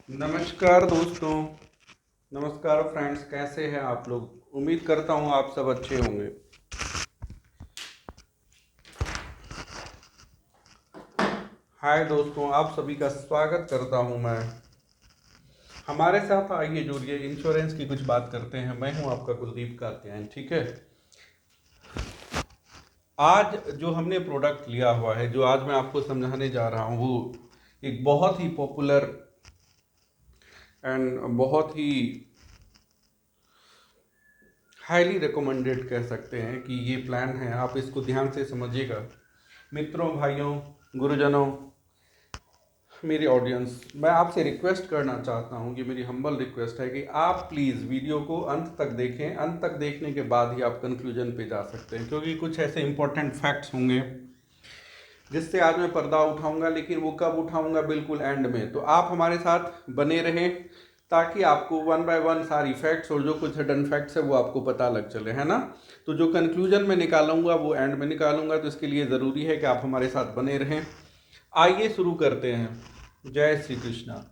नमस्कार दोस्तों। नमस्कार फ्रेंड्स, कैसे हैं आप लोग? उम्मीद करता हूँ आप सब अच्छे होंगे। हाय दोस्तों, आप सभी का स्वागत करता हूँ मैं। हमारे साथ आइए जुड़िए, इंश्योरेंस की कुछ बात करते हैं। मैं हूँ आपका कुलदीप कात्यायन। ठीक है, आज जो हमने प्रोडक्ट लिया हुआ है, जो आज मैं आपको समझाने जा रहा हूँ, वो एक बहुत ही पॉपुलर एंड बहुत ही हाईली रिकमेंडेड कह सकते हैं कि ये प्लान है। आप इसको ध्यान से समझिएगा। मित्रों, भाइयों, गुरुजनों, मेरी ऑडियंस, मैं आपसे रिक्वेस्ट करना चाहता हूं कि मेरी हम्बल रिक्वेस्ट है कि आप प्लीज़ वीडियो को अंत तक देखें। अंत तक देखने के बाद ही आप कंक्लूजन पे जा सकते हैं, क्योंकि कुछ ऐसे इंपॉर्टेंट फैक्ट्स होंगे जिससे आज मैं पर्दा उठाऊंगा, लेकिन वो कब उठाऊंगा? बिल्कुल एंड में। तो आप हमारे साथ बने रहें ताकि आपको वन बाय वन सारी फैक्ट्स और जो कुछ हिडन फैक्ट्स है वो आपको पता लग चले, है ना। तो जो कंक्लूजन मैं निकालूंगा वो एंड में निकालूंगा, तो इसके लिए ज़रूरी है कि आप हमारे साथ बने रहें। आइए शुरू करते हैं। जय श्री कृष्णा।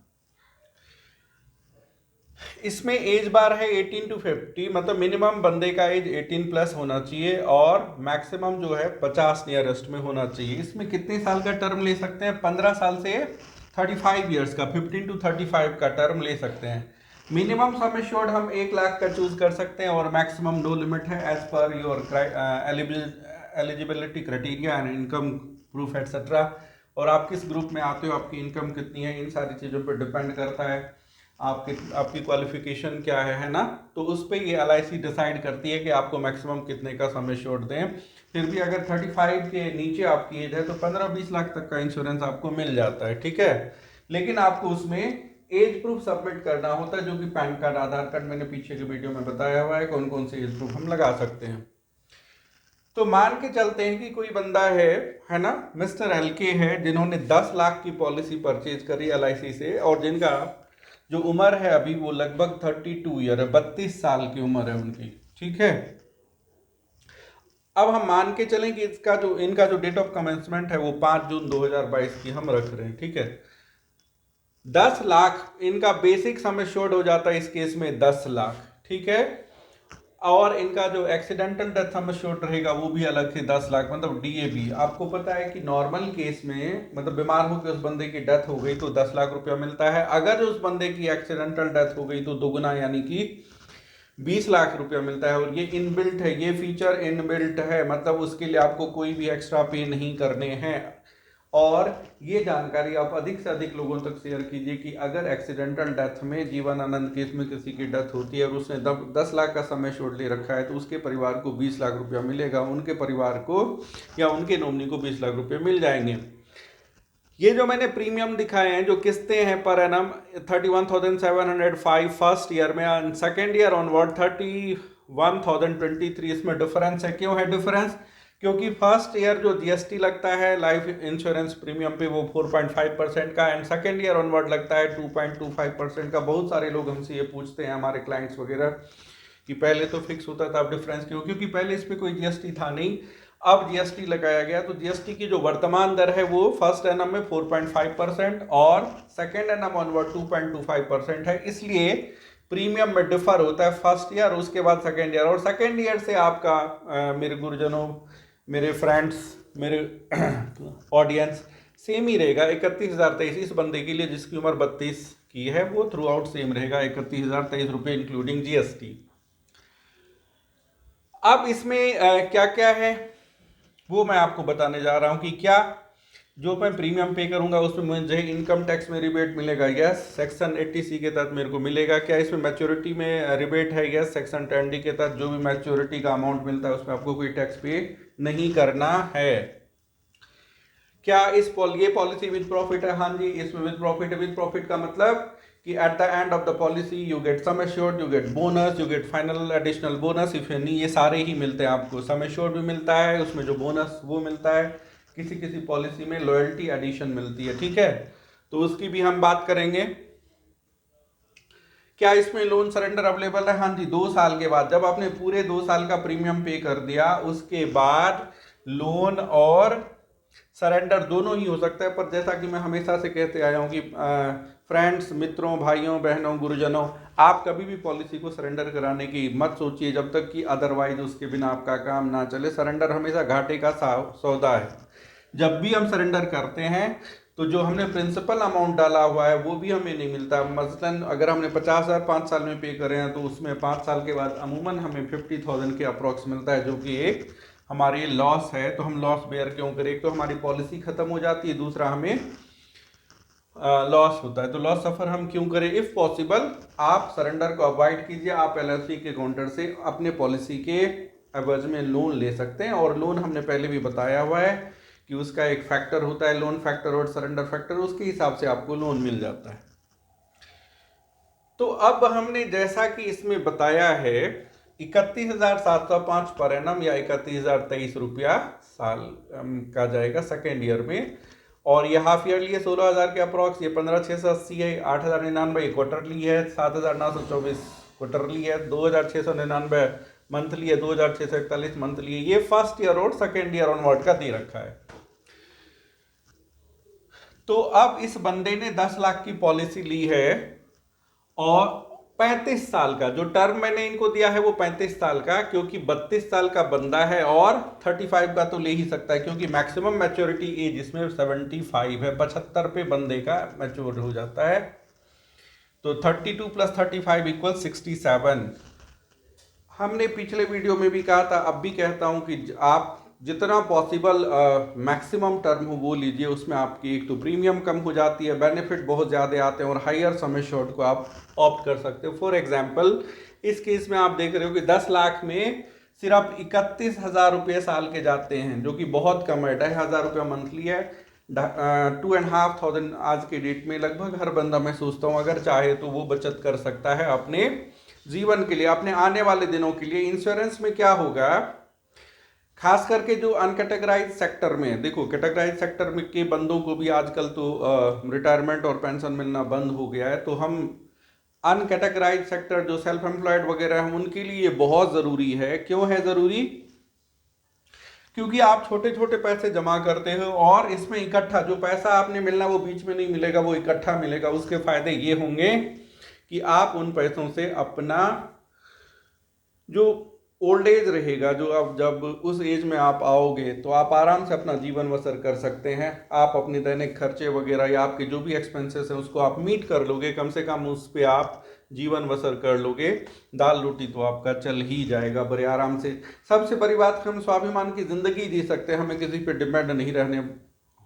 इसमें एज बार है 18 टू 50, मतलब मिनिमम बंदे का एज 18 प्लस होना चाहिए और मैक्सिमम जो है 50 नियरेस्ट में होना चाहिए। इसमें कितने साल का टर्म ले सकते हैं? 15 साल से 35 ईयर्स का, 15 टू 35 का टर्म ले सकते हैं। मिनिमम सम एश्योर्ड हम 1 लाख का चूज कर सकते हैं और मैक्सिमम नो लिमिट है as per your eligibility criteria and income proof etcetera. और आप किस ग्रुप में आते हो, आपकी इनकम कितनी है, इन सारी चीज़ों पर डिपेंड करता है। आपकी क्वालिफिकेशन क्या है ना। तो उस पर ये LIC डिसाइड करती है कि आपको मैक्सिमम कितने का सम एश्योर्ड दें। फिर भी अगर 35 के नीचे आपकी एज है तो 15-20 लाख तक का इंश्योरेंस आपको मिल जाता है। ठीक है, लेकिन आपको उसमें एज प्रूफ सबमिट करना होता है, जो कि पैन कार्ड, आधार कार्ड, मैंने पीछे के वीडियो में बताया हुआ है कौन कौन से एज प्रूफ हम लगा सकते हैं। तो मान के चलते हैं कि कोई बंदा है ना, मिस्टर LK है, जिन्होंने 10 लाख की पॉलिसी परचेज करी LIC से और जिनका जो उम्र है अभी वो लगभग 32 ईयर है, 32 साल की उम्र है उनकी। ठीक है, अब हम मान के चलें कि इनका जो डेट ऑफ कमेंसमेंट है वो 5 जून 2022 की हम रख रहे हैं। ठीक है, 10 लाख इनका बेसिक सम एश्योर्ड हो जाता है इस केस में 10 लाख। ठीक है, और इनका जो एक्सीडेंटल डेथ सम एश्योर्ड रहेगा वो भी अलग से 10 लाख, मतलब DAB। आपको पता है कि नॉर्मल केस में, मतलब बीमार होकर उस बंदे की डेथ हो गई तो 10 लाख रुपया मिलता है। अगर उस बंदे की एक्सीडेंटल डेथ हो गई तो दोगुना, यानी कि 20 लाख रुपया मिलता है। और ये इनबिल्ट है, ये फीचर इनबिल्ट है, मतलब उसके लिए आपको कोई भी एक्स्ट्रा पे नहीं करने हैं। और ये जानकारी आप अधिक से अधिक लोगों तक शेयर कीजिए कि अगर एक्सीडेंटल डेथ में, जीवन आनंद केस में किसी की डेथ होती है और उसने 10 लाख का समय एश्योर्ड ले रखा है तो उसके परिवार को 20 लाख रुपया मिलेगा, उनके परिवार को या उनके नॉमिनी को 20 लाख रुपये मिल जाएंगे। ये जो मैंने प्रीमियम दिखाए हैं, जो किस्तें हैं पर एनम, 31,705 फर्स्ट ईयर में, सेकेंड ईयर ऑनवर्ड 31,023। इसमें डिफरेंस है। क्यों है डिफरेंस? क्योंकि फर्स्ट ईयर जो GST लगता है लाइफ इंश्योरेंस प्रीमियम पे वो 4.5% का, एंड सेकेंड ईयर ऑनवर्ड लगता है 2.25% का। बहुत सारे लोग हमसे ये पूछते हैं, हमारे क्लाइंट्स वगैरह, कि पहले तो फिक्स होता था, अब डिफरेंस क्यों? क्योंकि पहले इस पर कोई GST था नहीं, अब GST लगाया गया। तो GST की जो वर्तमान दर है वो फर्स्ट एनम में 4.5% और सेकेंड एनम ऑनवर्ड 2.25% है। इसलिए प्रीमियम में डिफर होता है फर्स्ट ईयर, उसके बाद सेकेंड ईयर। और सेकेंड ईयर से आपका मेरे गुरुजनों, मेरे फ्रेंड्स, मेरे ऑडियंस, सेम ही रहेगा। 31,023 इस बंदे के लिए जिसकी उम्र 32 की है, वो थ्रू आउट सेम रहेगा, 31,023 रुपये इंक्लूडिंग GST। अब इसमें क्या क्या है वो मैं आपको बताने जा रहा हूं कि क्या जो मैं प्रीमियम पे करूंगा उसमें मुझे इनकम टैक्स में रिबेट मिलेगा? यस, सेक्शन 80C के तहत मेरे को मिलेगा। क्या इसमें मैच्योरिटी में रिबेट है? यस, सेक्शन 10D के तहत जो भी मैच्योरिटी का अमाउंट मिलता है उसमें आपको कोई टैक्स पे नहीं करना है। क्या ये पॉलिसी विद प्रॉफिट है? हाँ जी, इसमें विद प्रॉफिट है। विद प्रॉफिट का मतलब कि at the end of the policy you get sum assured, you get bonus, you get final additional bonus if any. ये सारे ही मिलते हैं आपको। सम एश्योर्ड भी मिलता है, उसमें जो बोनस वो मिलता है, किसी किसी पॉलिसी में लॉयल्टी एडिशन मिलती है। ठीक है, तो उसकी भी हम बात करेंगे। क्या इसमें लोन सरेंडर अवेलेबल है? हाँ जी, 2 साल के बाद, जब आपने पूरे 2 साल का प्रीमियम पे कर दिया उसके बाद लोन और सरेंडर दोनों ही हो सकता है, पर जैसा कि मैं हमेशा से कहते आया हूँ कि फ्रेंड्स, मित्रों, भाइयों, बहनों, गुरुजनों, आप कभी भी पॉलिसी को सरेंडर कराने की मत सोचिए जब तक कि अदरवाइज उसके बिना आपका काम ना चले। सरेंडर हमेशा घाटे का सौदा है। जब भी हम सरेंडर करते हैं तो जो हमने प्रिंसिपल अमाउंट डाला हुआ है वो भी हमें नहीं मिलता। मसलन अगर हमने 50,000 5 साल में पे करे हैं तो उसमें 5 साल के बाद अमूमन हमें 50,000 के अप्रॉक्स मिलता है, जो कि एक हमारे लॉस है। तो हम लॉस बेयर क्यों करें? एक तो हमारी पॉलिसी खत्म हो जाती है, दूसरा हमें लॉस होता है। तो लॉस सफर हम क्यों करें? इफ पॉसिबल आप सरेंडर को अवॉइड कीजिए। आप एलआईसी के काउंटर से अपने पॉलिसी के एवज में लोन ले सकते हैं, और लोन हमने पहले भी बताया हुआ है कि उसका एक फैक्टर होता है, लोन फैक्टर और सरेंडर फैक्टर, उसके हिसाब से आपको लोन मिल जाता है। तो अब हमने जैसा कि इसमें बताया है 31,705 पर एनम या 31,023 रुपया साल का जाएगा सेकेंड ईयर में, और ये हाफ ईयरली है 16,000 के अप्रॉक्स, ये 15,680 है, 8,099 क्वार्टरली है, 7,924 क्वार्टरली है, 2,699 मंथली है, 2,641 मंथली है। ये फर्स्ट ईयर और सेकेंड ईयर ऑनवर्ड का दे रखा है। तो अब इस बंदे ने 10 लाख की पॉलिसी ली है, और 35 साल का जो टर्म मैंने इनको दिया है वो 35 साल का, क्योंकि 32 साल का बंदा है और 35 का तो ले ही सकता है, क्योंकि मैक्सिमम मैच्योरिटी एज इसमें 75 है। 75 पे बंदे का मैच्योर हो जाता है। तो 32 + 35 = 67। हमने पिछले वीडियो में भी कहा था, अब भी कहता हूं कि आप जितना पॉसिबल मैक्सिमम टर्म हो वो लीजिए। उसमें आपकी एक तो प्रीमियम कम हो जाती है, बेनिफिट बहुत ज़्यादा आते हैं, और हायर सम एश्योर्ड को आप ऑप्ट कर सकते हो। फॉर एग्जांपल इस केस में आप देख रहे हो कि 10 लाख में सिर्फ 31,000 रुपये साल के जाते हैं, जो कि बहुत कम है। 2,500 रुपया मंथली है। 2,500 आज के डेट में लगभग हर बंदा, मैं सोचता हूँ, अगर चाहे तो वो बचत कर सकता है अपने जीवन के लिए, अपने आने वाले दिनों के लिए। इंश्योरेंस में क्या होगा, खास करके जो अनकैटेगराइज सेक्टर में, देखो कैटेगराइज सेक्टर में के बंदों को भी आजकल तो रिटायरमेंट और पेंशन मिलना बंद हो गया है। तो हम अनकैटेगराइज सेक्टर जो सेल्फ एम्प्लॉयड वगैरह हैं उनके लिए बहुत ज़रूरी है। क्यों है ज़रूरी? क्योंकि आप छोटे छोटे पैसे जमा करते हो, और इसमें इकट्ठा जो पैसा आपने मिलना वो बीच में नहीं मिलेगा, वो इकट्ठा मिलेगा। उसके फायदे ये होंगे कि आप उन पैसों से अपना जो ओल्ड एज रहेगा, जो आप जब उस एज में आप आओगे तो आप आराम से अपना जीवन बसर कर सकते हैं। आप अपने दैनिक खर्चे वगैरह या आपके जो भी एक्सपेंसेस हैं उसको आप मीट कर लोगे, कम से कम उस पर आप जीवन बसर कर लोगे। दाल रोटी तो आपका चल ही जाएगा बड़े आराम से। सबसे बड़ी बात, हम स्वाभिमान की ज़िंदगी जी सकते हैं, हमें किसी पे डिपेंड नहीं रहने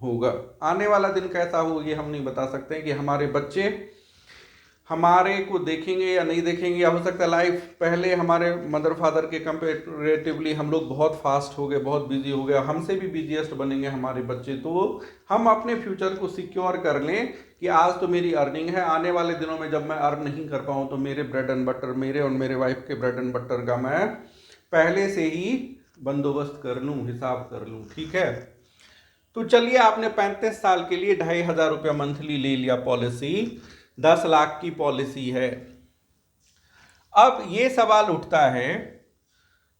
होगा। आने वाला दिन कैसा हो ये हम नहीं बता सकते कि हमारे बच्चे हमारे को देखेंगे या नहीं देखेंगे, या हो सकता है लाइफ पहले हमारे मदर फादर के कंपेरेटिवली हम लोग बहुत फास्ट हो गए, बहुत बिजी हो गए, हमसे भी बिजीएस्ट बनेंगे हमारे बच्चे। तो हम अपने फ्यूचर को सिक्योर कर लें कि आज तो मेरी अर्निंग है, आने वाले दिनों में जब मैं अर्न नहीं कर पाऊँ तो मेरे ब्रेड एंड बटर, मेरे और मेरे वाइफ के ब्रेड एंड बटर का मैं पहले से ही बंदोबस्त कर लूँ, हिसाब कर लूँ। ठीक है, तो चलिए, आपने 35 साल के लिए 2,500 रुपया मंथली ले लिया पॉलिसी, 10 लाख की पॉलिसी है। अब ये सवाल उठता है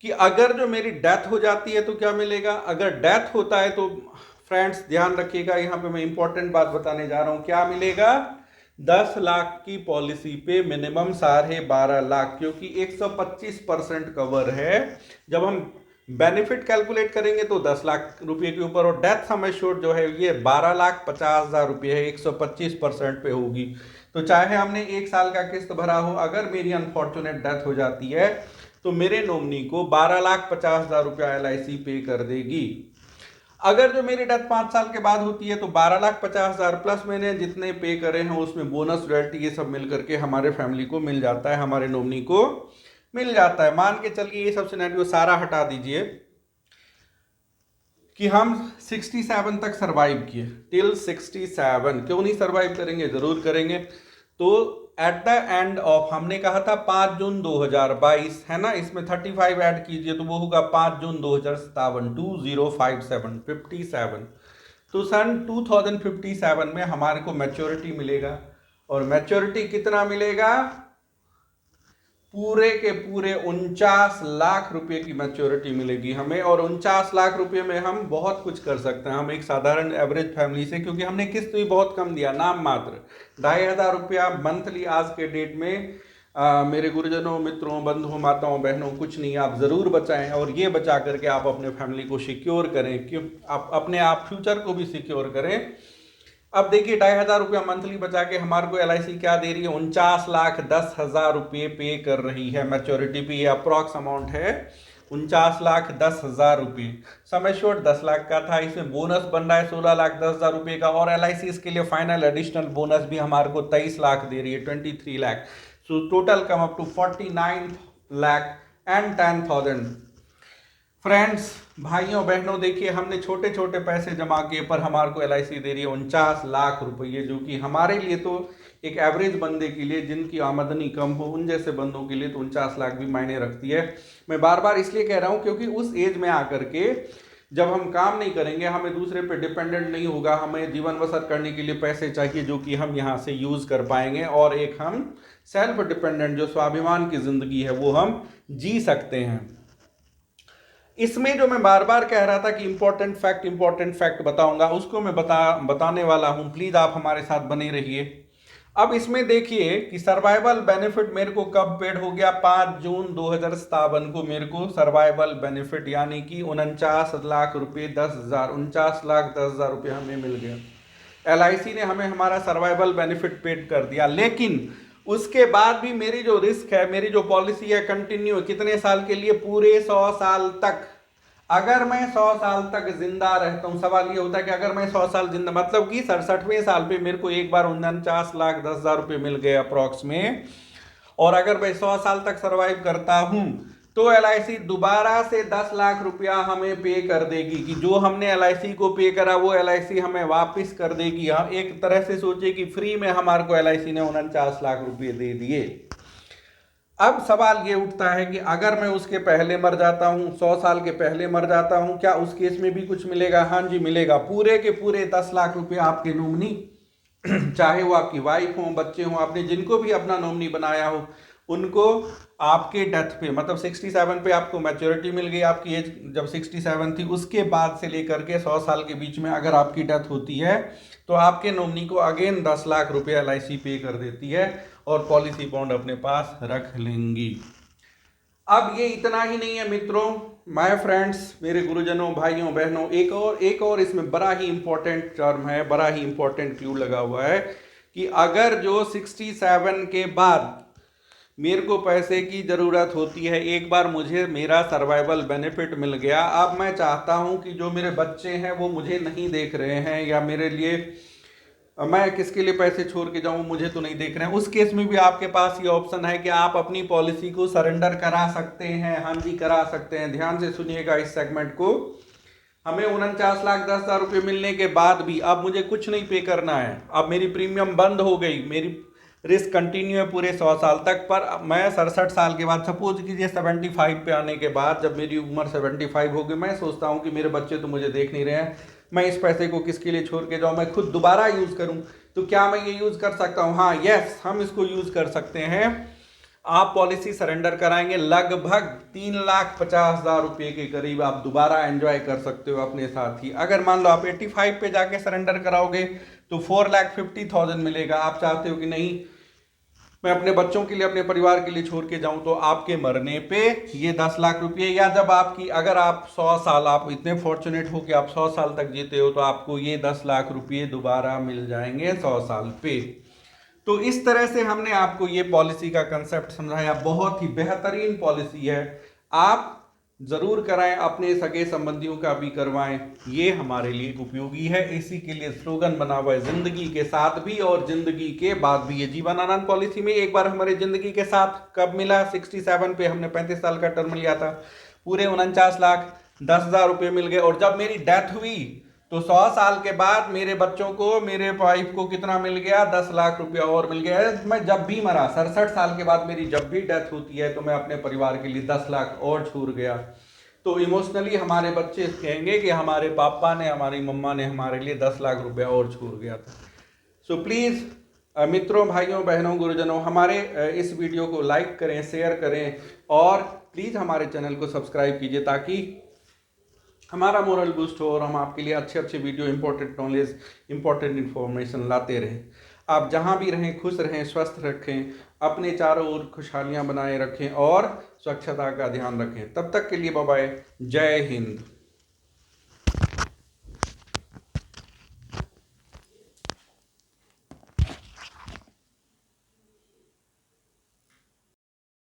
कि अगर जो मेरी डेथ हो जाती है तो क्या मिलेगा? अगर डेथ होता है तो फ्रेंड्स ध्यान रखिएगा, यहां पे मैं इंपॉर्टेंट बात बताने जा रहा हूं। क्या मिलेगा? 10 लाख की पॉलिसी पे मिनिमम 12.5 लाख, क्योंकि 125% कवर है। जब हम बेनिफिट कैलकुलेट करेंगे तो 10 लाख रुपए के ऊपर, और डेथ सम एश्योर्ड जो है ये 12,50,000 रुपये है, 125% पे होगी। तो चाहे हमने 1 साल का किस्त भरा हो, अगर मेरी अनफॉर्चुनेट डेथ हो जाती है तो मेरे नॉमिनी को 12,50,000 रुपया LIC पे कर देगी। अगर जो मेरी डेथ 5 साल के बाद होती है तो 12,50,000 प्लस मैंने जितने पे करे हैं उसमें बोनस, रॉयल्टी, ये सब मिल करके हमारे फैमिली को मिल जाता है, हमारे नॉमिनी को मिल जाता है। मान के चलिए ये सब सिनेरियो सारा हटा दीजिए कि हम 67 तक सरवाइव किए, टिल 67। क्यों नहीं सरवाइव करेंगे? जरूर करेंगे। तो एट द एंड ऑफ, हमने कहा था 5 जून 2022 है ना, इसमें 35 ऐड कीजिए तो वो होगा 5 जून 2057, 2057। तो सन 2057 में हमारे को मैच्योरिटी मिलेगा, और मैच्योरिटी कितना मिलेगा? पूरे के पूरे 49 लाख रुपए की मैच्योरिटी मिलेगी हमें। और 49 लाख रुपए में हम बहुत कुछ कर सकते हैं, हम एक साधारण एवरेज फैमिली से, क्योंकि हमने किस्त भी बहुत कम दिया, नाम मात्र 2,500 रुपया मंथली आज के डेट में। मेरे गुरुजनों, मित्रों, बंधुओं, माताओं, बहनों, कुछ नहीं, आप ज़रूर बचाएं और ये बचा करके आप अपने फैमिली को सिक्योर करें, क्यों आप अपने आप फ्यूचर को भी सिक्योर करें। अब देखिए 2,500 रुपया मंथली बचा के हमारे को LIC क्या दे रही है, 49,10,000 रुपये पे कर रही है मैच्योरिटी पे। ये अप्रॉक्स अमाउंट है 49,10,000 रुपये। सम एश्योर्ड 10 लाख का था, इसमें बोनस बन रहा है 16,10,000 रुपये का, और LIC इसके लिए फाइनल एडिशनल बोनस भी हमारे को 23 लाख दे रही है, 23 lakh. So total come up to 49,10,000। Friends, भाइयों बहनों, देखिए हमने छोटे छोटे पैसे जमा किए पर हमारे को LIC दे रही है 49 लाख रुपये, जो कि हमारे लिए तो एक एवरेज बंदे के लिए, जिनकी आमदनी कम हो, उन जैसे बंदों के लिए तो 49 लाख भी मायने रखती है। मैं बार बार इसलिए कह रहा हूँ क्योंकि उस एज में आकर के जब हम काम नहीं करेंगे, हमें दूसरे पे डिपेंडेंट नहीं होगा, हमें जीवन बसर करने के लिए पैसे चाहिए जो कि हम यहाँ से यूज़ कर पाएंगे, और एक हम सेल्फ डिपेंडेंट जो स्वाभिमान की ज़िंदगी है वो हम जी सकते हैं। इसमें जो मैं बार बार कह रहा था कि इंपॉर्टेंट फैक्ट बताऊंगा, उसको मैं बताने वाला हूं, प्लीज आप हमारे साथ बने रहिए। अब इसमें देखिए कि सर्वाइवल बेनिफिट मेरे को कब पेड हो गया, 5 जून 2057 को मेरे को सर्वाइवल बेनिफिट यानी कि 49 लाख रुपये 10,000, 49,10,000 रुपये हमें मिल गया। LIC ने हमें हमारा सर्वाइवल बेनिफिट पेड कर दिया, लेकिन उसके बाद भी मेरी जो रिस्क है, मेरी जो पॉलिसी है, कंटिन्यू कितने साल के लिए, पूरे 100 साल तक। अगर मैं 100 साल तक जिंदा रहता हूं, सवाल ये होता है कि अगर मैं 100 साल जिंदा, मतलब कि 67वें साल पे मेरे को एक बार 49,10,000 रुपये मिल गए अप्रॉक्स में, और अगर मैं 100 साल तक सर्वाइव करता हूं तो LIC दोबारा से 10 लाख रुपया हमें पे कर देगी, कि जो हमने LIC को पे करा वो LIC हमें वापस कर देगी। हम एक तरह से सोचे कि फ्री में हमारे को LIC ने 49 लाख रुपये दे दिए। अब सवाल ये उठता है कि अगर मैं उसके पहले मर जाता हूं, 100 साल के पहले मर जाता हूं, क्या उस केस में भी कुछ मिलेगा? हाँ जी मिलेगा, पूरे के पूरे 10 लाख रुपए आपके नॉमिनी चाहे वो आपकी वाइफ हो, बच्चे हो, आपने जिनको भी अपना नॉमिनी बनाया हो, उनको आपके डेथ पे, मतलब 67 पे आपको मैच्योरिटी मिल गई, आपकी एज जब 67 थी, उसके बाद से लेकर के 100 साल के बीच में अगर आपकी डेथ होती है तो आपके नॉमिनी को अगेन 10 लाख रुपए LIC पे कर देती है और पॉलिसी बॉन्ड अपने पास रख लेंगी। अब ये इतना ही नहीं है मित्रों, माय फ्रेंड्स, मेरे गुरुजनों, भाइयों बहनों, एक और इसमें बड़ा ही इंपॉर्टेंट टर्म है, बड़ा ही इंपॉर्टेंट क्लू लगा हुआ है कि अगर जो 67 के बाद मेरे को पैसे की ज़रूरत होती है, एक बार मुझे मेरा सर्वाइवल बेनिफिट मिल गया, अब मैं चाहता हूं कि जो मेरे बच्चे हैं वो मुझे नहीं देख रहे हैं, या मेरे लिए मैं किसके लिए पैसे छोड़ के जाऊं, मुझे तो नहीं देख रहे हैं, उस केस में भी आपके पास ये ऑप्शन है कि आप अपनी पॉलिसी को सरेंडर करा सकते हैं। हाँ जी, करा सकते हैं। ध्यान से सुनिएगा इस सेगमेंट को। हमें 49,10,000 रुपये मिलने के बाद भी अब मुझे कुछ नहीं पे करना है, अब मेरी प्रीमियम बंद हो गई, मेरी रिस्क कंटिन्यू है पूरे 100 साल तक। पर मैं 67 साल के बाद, सपोज कीजिए 75 पे आने के बाद, जब मेरी उम्र 75 हो गई, मैं सोचता हूँ कि मेरे बच्चे तो मुझे देख नहीं रहे हैं, मैं इस पैसे को किसके लिए छोड़ के जाऊँ, मैं खुद दोबारा यूज़ करूँ, तो क्या मैं ये यूज़ कर सकता हूँ? हाँ, यस, हम इसको यूज़ कर सकते हैं। आप पॉलिसी सरेंडर कराएंगे, लगभग 3,50,000 रुपये के करीब आप दोबारा एंजॉय कर सकते हो अपने साथ ही। अगर मान लो आप 85 पे जाके सरेंडर कराओगे तो 4,50,000 मिलेगा। आप चाहते हो कि नहीं, मैं अपने बच्चों के लिए, अपने परिवार के लिए छोड़ के जाऊं, तो आपके मरने पे ये 10 लाख रुपये, या जब आपकी, अगर आप 100 साल, आप इतने फॉर्चुनेट हो कि आप 100 साल तक जीते हो, तो आपको ये 10 लाख रुपये दोबारा मिल जाएंगे 100 साल पे। तो इस तरह से हमने आपको ये पॉलिसी का कंसेप्ट समझाया, बहुत ही बेहतरीन पॉलिसी है, आप जरूर कराएं, अपने सगे संबंधियों का भी करवाएं, ये हमारे लिए उपयोगी है। इसी के लिए स्लोगन बना हुआ है, जिंदगी के साथ भी और जिंदगी के बाद भी। ये जीवन आनंद पॉलिसी में एक बार हमारे जिंदगी के साथ कब मिला? 67 पे हमने 35 साल का टर्म लिया था, पूरे 49,10,000 रुपये मिल गए। और जब मेरी डेथ हुई तो 100 साल के बाद मेरे बच्चों को, मेरे वाइफ को कितना मिल गया? 10 लाख रुपया और मिल गया। मैं जब भी मरा, 67 साल के बाद मेरी जब भी डेथ होती है, तो मैं अपने परिवार के लिए 10 लाख और छोड़ गया। तो इमोशनली हमारे बच्चे कहेंगे कि हमारे पापा ने, हमारी मम्मा ने हमारे लिए 10 लाख रुपया और छोड़ गया था। सो प्लीज़, मित्रों, भाइयों, बहनों, गुरुजनों, हमारे इस वीडियो को लाइक करें, शेयर करें और प्लीज़ हमारे चैनल को सब्सक्राइब कीजिए ताकि हमारा मोरल बूस्ट हो और हम आपके लिए अच्छे अच्छे video, important knowledge, important information लाते रहें। आप जहां भी रहें खुश रहें, स्वस्थ रखें, अपने चारों ओर खुशहालियां बनाए रखें और स्वच्छता का ध्यान रखें। तब तक के लिए बाय बाय, जय हिंद।